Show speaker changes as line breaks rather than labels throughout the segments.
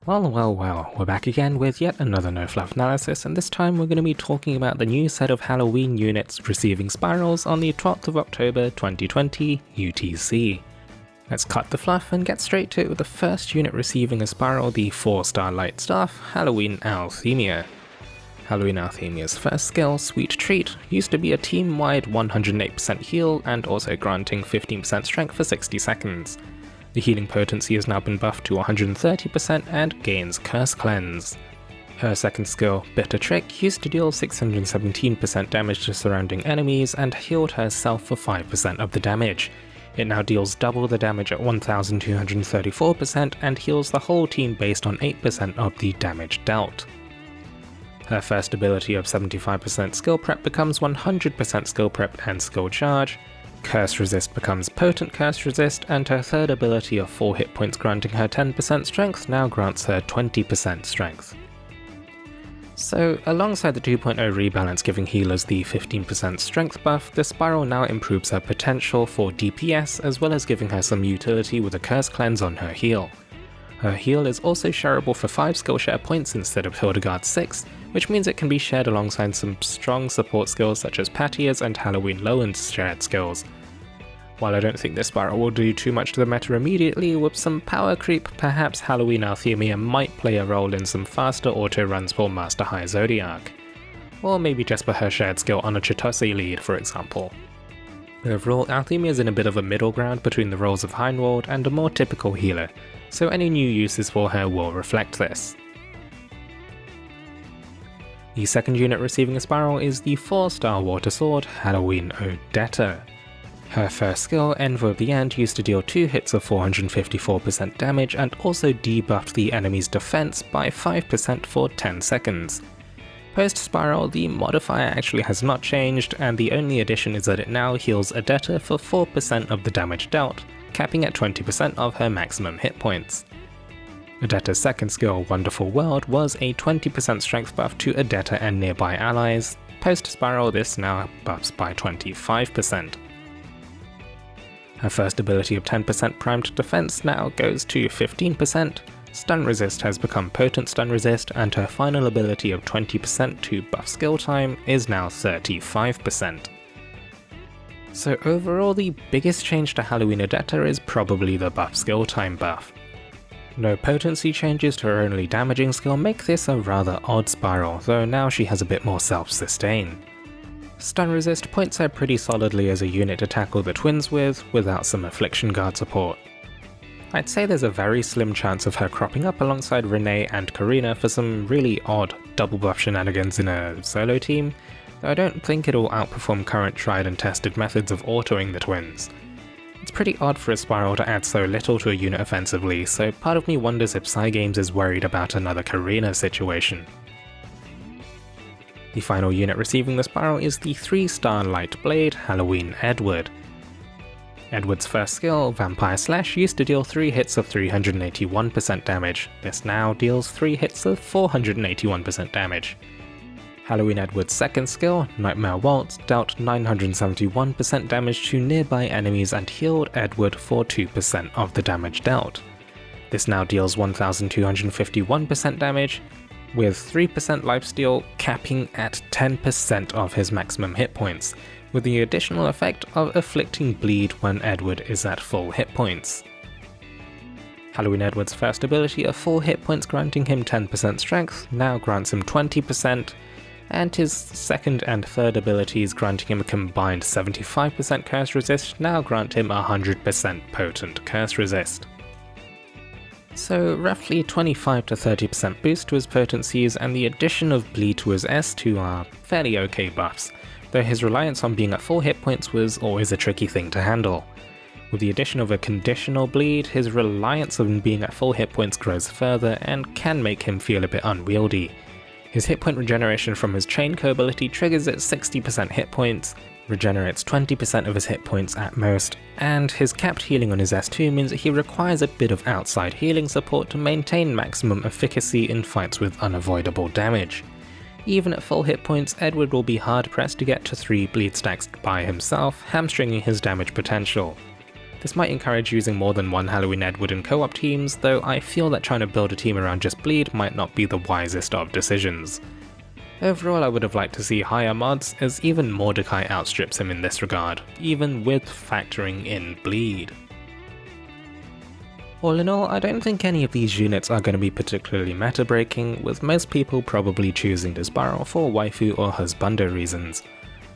Well, we're back again with yet another no fluff analysis, and this time we're going to be talking about the new set of Halloween units receiving spirals on the 12th of October 2020 UTC. Let's cut the fluff and get straight to it with the first unit receiving a spiral, the 4-star light staff, Halloween Althemia. Halloween Althemia's first skill, Sweet Treat, used to be a team-wide 108% heal and also granting 15% strength for 60 seconds. The healing potency has now been buffed to 130% and gains Curse Cleanse. Her second skill, Bitter Trick, used to deal 617% damage to surrounding enemies and healed herself for 5% of the damage. It now deals double the damage at 1234% and heals the whole team based on 8% of the damage dealt. Her first ability of 75% skill prep becomes 100% skill prep and skill charge. Curse Resist becomes Potent Curse Resist, and her third ability of 4 hit points granting her 10% strength now grants her 20% strength. So, alongside the 2.0 rebalance giving healers the 15% strength buff, the spiral now improves her potential for DPS as well as giving her some utility with a Curse Cleanse on her heal. Her heal is also shareable for 5 skill share points instead of Hildegard's 6, which means it can be shared alongside some strong support skills such as Patia's and Halloween Lowen's shared skills. While I don't think this spiral will do too much to the meta immediately, with some power creep, perhaps Halloween Althemia might play a role in some faster auto runs for Master High Zodiac. Or maybe just for her shared skill on a Chitose lead, for example. Overall, Althemia is in a bit of a middle ground between the roles of Heinwald and a more typical healer, so any new uses for her will reflect this. The second unit receiving a spiral is the 4-star Water Sword, Halloween Odetta. Her first skill, Envy of the End, used to deal 2 hits of 454% damage and also debuffed the enemy's defense by 5% for 10 seconds. Post-spiral, the modifier actually has not changed, and the only addition is that it now heals Odetta for 4% of the damage dealt, capping at 20% of her maximum hit points. Odetta's second skill, Wonderful World, was a 20% strength buff to Odetta and nearby allies. Post-spiral, this now buffs by 25%. Her first ability of 10% primed defense now goes to 15%, Stun Resist has become Potent Stun Resist, and her final ability of 20% to buff skill time is now 35%. So overall, the biggest change to Halloween Odetta is probably the buff skill time buff. No potency changes to her only damaging skill make this a rather odd spiral, though now she has a bit more self-sustain. Stun Resist points her pretty solidly as a unit to tackle the twins with, without some Affliction Guard support. I'd say there's a very slim chance of her cropping up alongside Renee and Karina for some really odd double buff shenanigans in a solo team, though I don't think it'll outperform current tried and tested methods of autoing the twins. It's pretty odd for a spiral to add so little to a unit offensively, so part of me wonders if Cygames is worried about another Karina situation. The final unit receiving the spiral is the 3-star Light Blade, Halloween Edward. Edward's first skill, Vampire Slash, used to deal 3 hits of 381% damage. This now deals 3 hits of 481% damage. Halloween Edward's second skill, Nightmare Waltz, dealt 971% damage to nearby enemies and healed Edward for 2% of the damage dealt. This now deals 1251% damage, with 3% lifesteal capping at 10% of his maximum hit points, with the additional effect of afflicting bleed when Edward is at full hit points. Halloween Edward's first ability of 4 hit points granting him 10% strength now grants him 20%, and his second and third abilities granting him a combined 75% curse resist now grant him 100% potent curse resist. So roughly 25 to 30% boost to his potencies and the addition of bleed to his S2 are fairly okay buffs, though his reliance on being at full hit points was always a tricky thing to handle. With the addition of a conditional bleed, his reliance on being at full hit points grows further and can make him feel a bit unwieldy. His hit point regeneration from his Chain Co ability triggers at 60% hit points, regenerates 20% of his hit points at most, and his capped healing on his S2 means that he requires a bit of outside healing support to maintain maximum efficacy in fights with unavoidable damage. Even at full hit points, Edward will be hard pressed to get to 3 bleed stacks by himself, hamstringing his damage potential. This might encourage using more than one Halloween Edward in co-op teams, though I feel that trying to build a team around just Bleed might not be the wisest of decisions. Overall, I would have liked to see higher mods, as even Mordecai outstrips him in this regard, even with factoring in Bleed. All in all, I don't think any of these units are going to be particularly meta-breaking, with most people probably choosing to spiral for waifu or husbando reasons.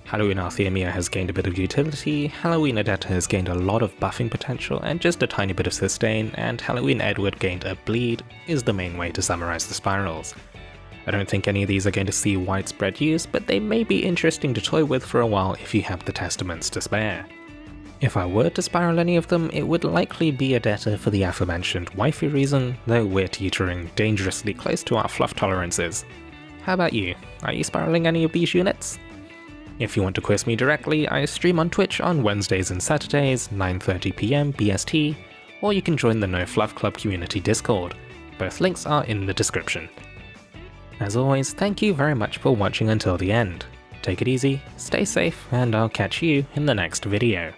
Halloween Althemia has gained a bit of utility, Halloween Odetta has gained a lot of buffing potential and just a tiny bit of sustain, and Halloween Edward gained a bleed is the main way to summarize the spirals. I don't think any of these are going to see widespread use, but they may be interesting to toy with for a while if you have the testaments to spare. If I were to spiral any of them, it would likely be Odetta for the aforementioned waifu reason, though we're teetering dangerously close to our fluff tolerances. How about you? Are you spiraling any of these units? If you want to quiz me directly, I stream on Twitch on Wednesdays and Saturdays, 9:30 PM BST, or you can join the No Fluff Club community Discord. Both links are in the description. As always, thank you very much for watching until the end. Take it easy, stay safe, and I'll catch you in the next video.